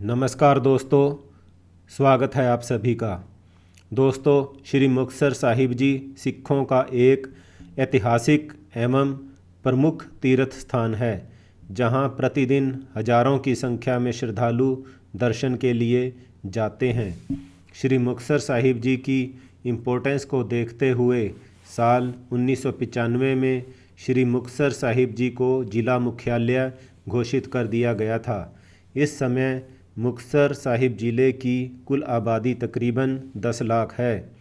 नमस्कार दोस्तों, स्वागत है आप सभी का। दोस्तों, श्री मुक्तसर साहिब जी सिखों का एक ऐतिहासिक एवं प्रमुख तीर्थ स्थान है, जहां प्रतिदिन हजारों की संख्या में श्रद्धालु दर्शन के लिए जाते हैं। श्री मुक्तसर साहिब जी की इम्पोर्टेंस को देखते हुए साल 1995 में श्री मुक्तसर साहिब जी को जिला मुख्यालय घोषित कर दिया गया था। इस समय मुक्तसर साहिब ज़िले की कुल आबादी तकरीबन 10 लाख है।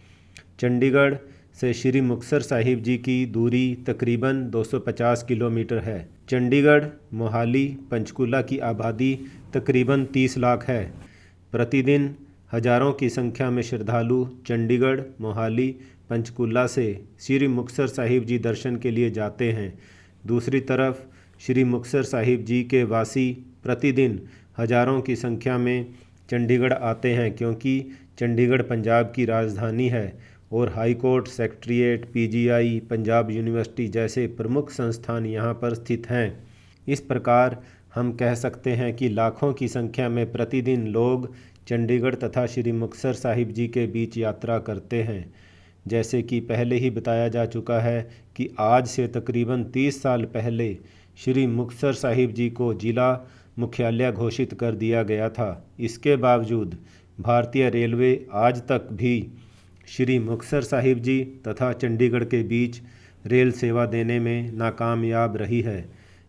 चंडीगढ़ से श्री मुक्तसर साहिब जी की दूरी तकरीबन 250 किलोमीटर है। चंडीगढ़, मोहाली, पंचकुला की आबादी तकरीबन 30 लाख है। प्रतिदिन हजारों की संख्या में श्रद्धालु चंडीगढ़, मोहाली, पंचकुला से श्री मुक्तसर साहिब जी दर्शन के लिए जाते हैं। दूसरी तरफ श्री मुक्तसर साहिब जी के वासी प्रतिदिन हजारों की संख्या में चंडीगढ़ आते हैं, क्योंकि चंडीगढ़ पंजाब की राजधानी है और high court, secretariat, PGI, Punjab university जैसे प्रमुख संस्थान यहाँ पर स्थित हैं। इस प्रकार हम कह सकते हैं कि लाखों की संख्या में प्रतिदिन लोग चंडीगढ़ तथा श्री मुक्तसर साहिब जी के बीच यात्रा करते हैं। जैसे कि पहले ही बताया जा चुका है कि आज से तकरीबन 30 साल पहले श्री मुक्तसर साहिब जी को जिला मुख्यालय घोषित कर दिया गया था। इसके बावजूद भारतीय रेलवे आज तक भी श्री मुक्तसर साहिब जी तथा चंडीगढ़ के बीच रेल सेवा देने में नाकामयाब रही है।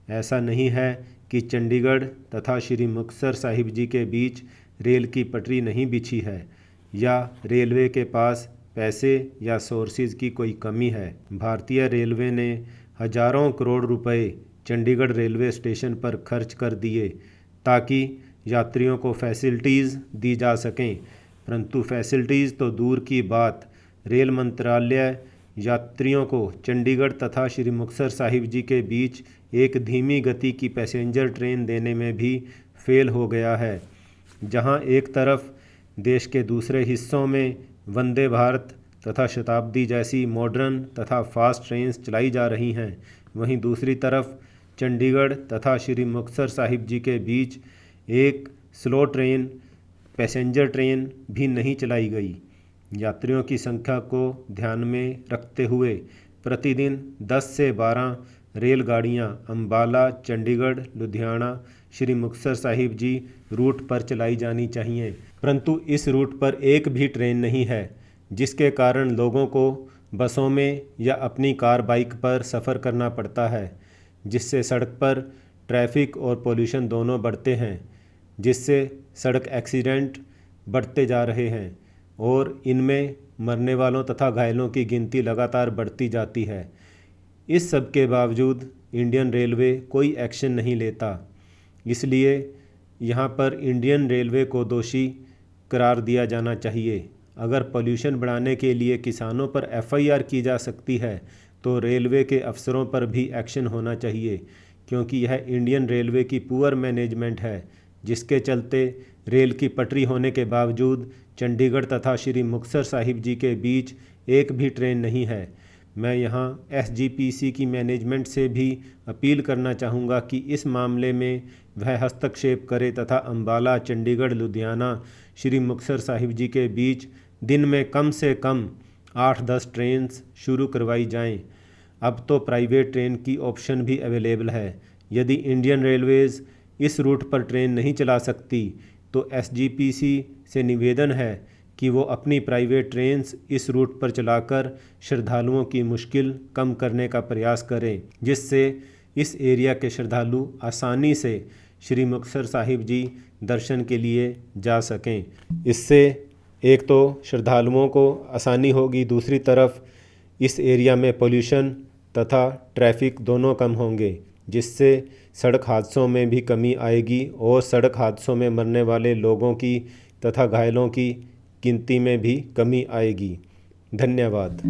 ऐसा नहीं है कि चंडीगढ़ तथा श्री मुक्तसर साहिब जी के बीच रेल की पटरी नहीं बिछी है या रेलवे के पास पैसे या सोर्सेज की कोई कमी है। भारतीय रेलवे ने हजारों करोड़ रुपए चंडीगढ़ रेलवे स्टेशन पर खर्च कर दिए ताकि यात्रियों को फैसिलिटीज़ दी जा सकें, परंतु फैसिलिटीज़ तो दूर की बात, रेल मंत्रालय यात्रियों को चंडीगढ़ तथा श्री मुक्तसर साहिब जी के बीच एक धीमी गति की पैसेंजर ट्रेन देने में भी फेल हो गया है। जहां एक तरफ देश के दूसरे हिस्सों में वंदे भारत तथा शताब्दी जैसी मॉडर्न तथा फास्ट ट्रेन्स चलाई जा रही हैं, वहीं दूसरी तरफ चंडीगढ़ तथा श्री मुक्तसर साहिब जी के बीच एक स्लो ट्रेन, पैसेंजर ट्रेन भी नहीं चलाई गई। यात्रियों की संख्या को ध्यान में रखते हुए प्रतिदिन 10 से 12 रेलगाड़ियां अंबाला, चंडीगढ़, लुधियाना, श्री मुक्तसर साहिब जी रूट पर चलाई जानी चाहिए, परंतु इस रूट पर एक भी ट्रेन नहीं है, जिसके कारण लोगों को बसों में या अपनी कार, बाइक पर सफ़र करना पड़ता है, जिससे सड़क पर ट्रैफिक और पोल्यूशन दोनों बढ़ते हैं, जिससे सड़क एक्सीडेंट बढ़ते जा रहे हैं और इनमें मरने वालों तथा घायलों की गिनती लगातार बढ़ती जाती है। इस सब के बावजूद इंडियन रेलवे कोई एक्शन नहीं लेता। इसलिए यहाँ पर इंडियन रेलवे को दोषी करार दिया जाना चाहिए। अगर पोल्यूशन बढ़ाने के लिए किसानों पर एफआईआर की जा सकती है, तो रेलवे के अफसरों पर भी एक्शन होना चाहिए, क्योंकि यह इंडियन रेलवे की पुअर मैनेजमेंट है, जिसके चलते रेल की पटरी होने के बावजूद चंडीगढ़ तथा श्री मुक्तसर साहिब जी के बीच एक भी ट्रेन नहीं है। मैं यहाँ एसजीपीसी की मैनेजमेंट से भी अपील करना चाहूँगा कि इस मामले में वह हस्तक्षेप करे तथा अंबाला, चंडीगढ़, लुधियाना, श्री मुक्तसर साहिब जी के बीच दिन में कम से कम 8-10 ट्रेन शुरू करवाई जाएं। अब तो प्राइवेट ट्रेन की ऑप्शन भी अवेलेबल है। यदि इंडियन रेलवेज़ इस रूट पर ट्रेन नहीं चला सकती, तो एसजीपीसी से निवेदन है कि वो अपनी प्राइवेट ट्रेन्स इस रूट पर चलाकर श्रद्धालुओं की मुश्किल कम करने का प्रयास करें, जिससे इस एरिया के श्रद्धालु आसानी से श्री मुक्तसर साहिब जी दर्शन के लिए जा सकें। इससे एक तो श्रद्धालुओं को आसानी होगी, दूसरी तरफ इस एरिया में पोल्यूशन तथा ट्रैफिक दोनों कम होंगे, जिससे सड़क हादसों में भी कमी आएगी और सड़क हादसों में मरने वाले लोगों की तथा घायलों की गिनती में भी कमी आएगी। धन्यवाद।